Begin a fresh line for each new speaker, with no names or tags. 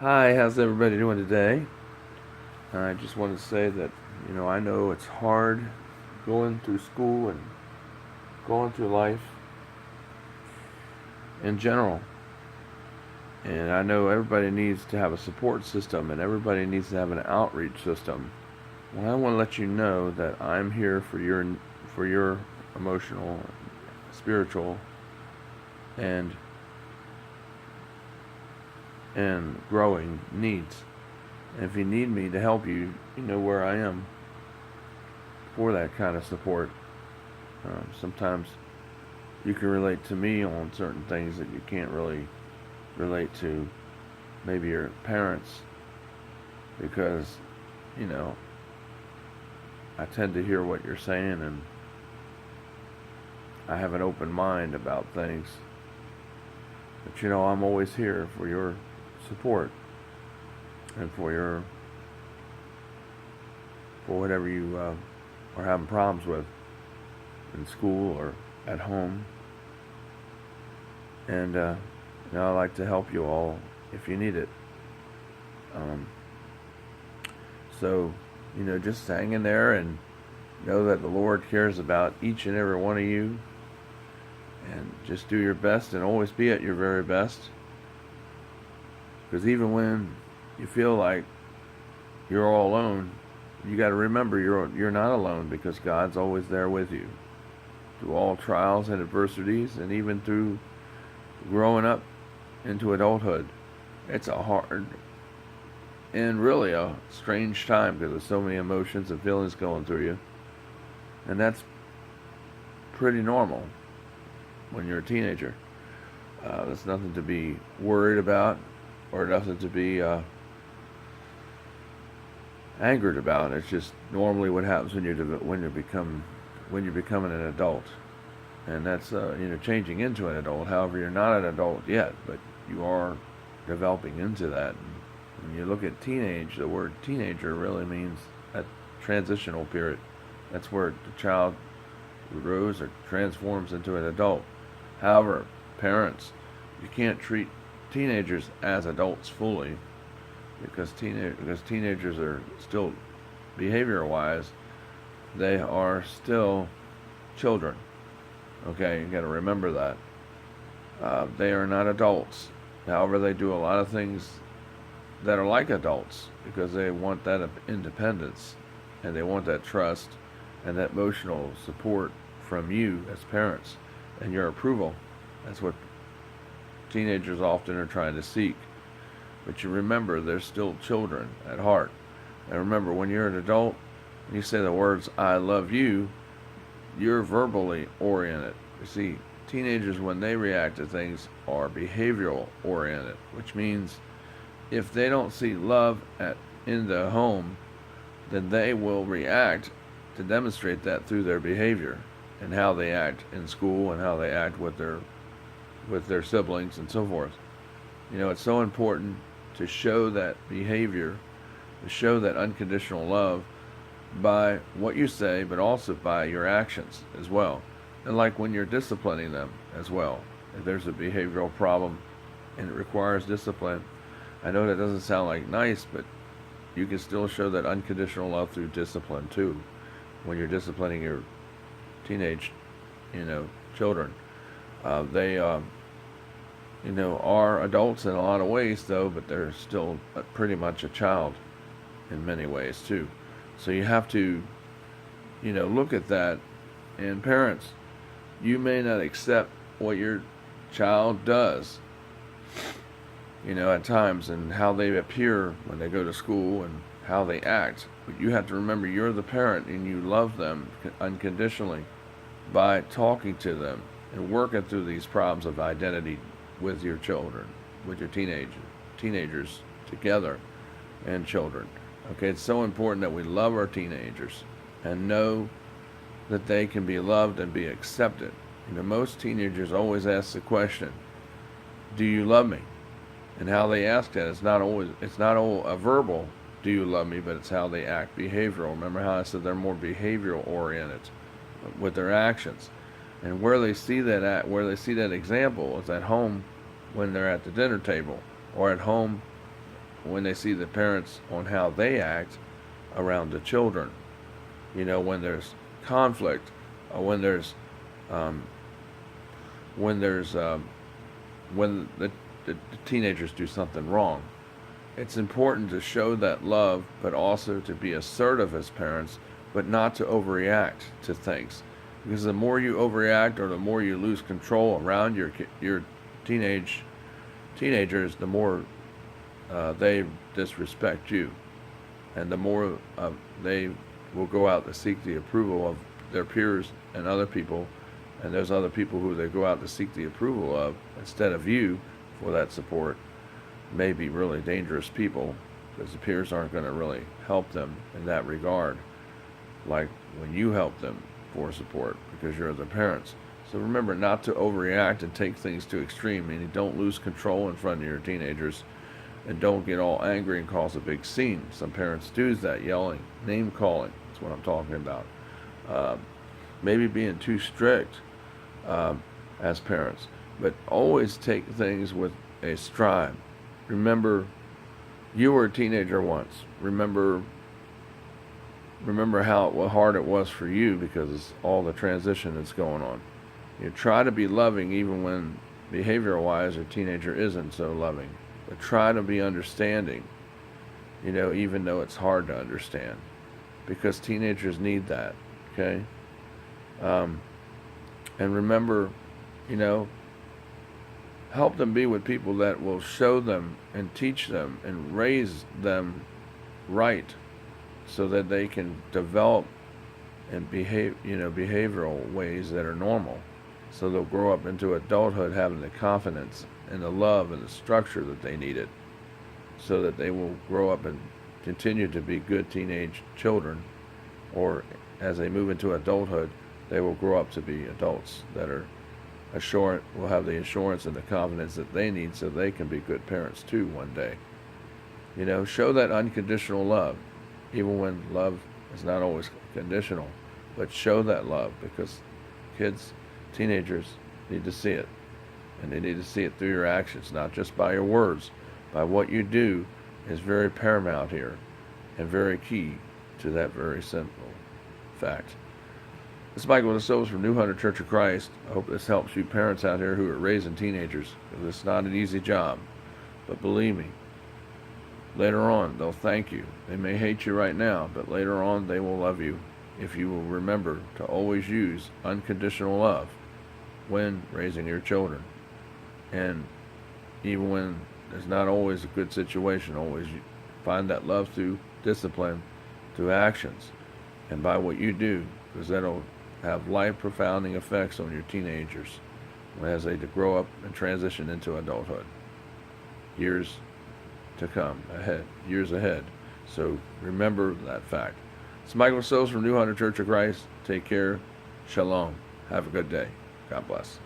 Hi, how's everybody doing today? I just wanted to say that, I know it's hard going through school and going through life in general. And I know everybody needs to have a support system and everybody needs to have an outreach system. Well, I want to let you know that I'm here for your emotional, spiritual, and and growing needs. And if you need me to help you, you know where I am for that kind of support. Sometimes you can relate to me on certain things that you can't really relate to maybe your parents because, you know, I tend to hear what you're saying and I have an open mind about things. But, I'm always here for your support and for whatever you are having problems with in school or at home. And I like to help you all if you need it. Um, so, just hang in there and know that the Lord cares about each and every one of you. And just do your best and always be at your very best. Because even when you feel like you're all alone, you got to remember you're not alone because God's always there with you through all trials and adversities, and even through growing up into adulthood. It's a hard and really a strange time because there's so many emotions and feelings going through you, and that's pretty normal when you're a teenager. There's nothing to be worried about or nothing to be angered about. It's just normally what happens when you're becoming an adult, and that's changing into an adult. However, you're not an adult yet, but you are developing into that. And when you look at teenage, the word teenager really means a transitional period. That's where the child grows or transforms into an adult. However, parents, you can't treat teenagers as adults fully because teenagers are still, behavior-wise, they are still children. Okay, you got to remember that. They are not adults. However, they do a lot of things that are like adults because they want that independence and they want that trust and that emotional support from you as parents and your approval. That's what teenagers often are trying to seek. But you remember, they're still children at heart. And remember, when you're an adult, and you say the words, I love you, you're verbally oriented. You see, teenagers, when they react to things, are behavioral oriented, which means if they don't see love in the home, then they will react to demonstrate that through their behavior and how they act in school and how they act with their siblings and so forth. It's so important to show that behavior, to show that unconditional love by what you say, but also by your actions as well. And like when you're disciplining them as well. If there's a behavioral problem and it requires discipline, I know that doesn't sound like nice, but you can still show that unconditional love through discipline too. When you're disciplining your teenage, children, they are adults in a lot of ways though, but they're still pretty much a child in many ways too. So you have to, look at that. And parents, you may not accept what your child does, at times, and how they appear when they go to school and how they act. But you have to remember you're the parent and you love them unconditionally by talking to them and working through these problems of identity with your children, with your teenagers together and children. Okay, it's so important that we love our teenagers and know that they can be loved and be accepted. Most teenagers always ask the question, do you love me? And how they ask that, it's not all a verbal, do you love me, but it's how they act, behavioral. Remember how I said they're more behavioral oriented with their actions. And where they see that example is at home when they're at the dinner table, or at home when they see the parents on how they act around the children. When there's conflict, or um, when there's when the teenagers do something wrong. It's important to show that love, but also to be assertive as parents, but not to overreact to things. Because the more you overreact, or the more you lose control around your teenagers, the more they disrespect you, and the more they will go out to seek the approval of their peers and other people, and those other people who they go out to seek the approval of instead of you for that support may be really dangerous people, because the peers aren't going to really help them in that regard, like when you help them for support because you're the parents. So remember not to overreact and take things to extreme, meaning don't lose control in front of your teenagers, and don't get all angry and cause a big scene. Some parents do that, yelling, name calling. That's what I'm talking about. Maybe being too strict as parents, but always take things with a stride. Remember, you were a teenager once. Remember how hard it was for you because of all the transition that's going on. You try to be loving even when behavior-wise a teenager isn't so loving. But try to be understanding, even though it's hard to understand, because teenagers need that, okay? And remember, help them be with people that will show them and teach them and raise them right, so that they can develop and behave, behavioral ways that are normal. So they'll grow up into adulthood having the confidence and the love and the structure that they needed, so that they will grow up and continue to be good teenage children, or as they move into adulthood, they will grow up to be adults that are will have the assurance and the confidence that they need, so they can be good parents too one day. Show that unconditional love, even when love is not always conditional, but show that love, because teenagers need to see it, and they need to see it through your actions, not just by your words. By what you do is very paramount here, and very key to that very simple fact. This is Michael DeSilva from New Hunter Church of Christ. I hope this helps you parents out here who are raising teenagers, because it's not an easy job. But believe me, later on they'll thank you. They may hate you right now, but later on they will love you if you will remember to always use unconditional love when raising your children. And even when there's not always a good situation, always find that love through discipline, through actions, and by what you do, because that'll have life-profounding effects on your teenagers as they grow up and transition into adulthood. Years ahead. So remember that fact. It's Michael Sills from New Hunter Church of Christ. Take care. Shalom. Have a good day. God bless.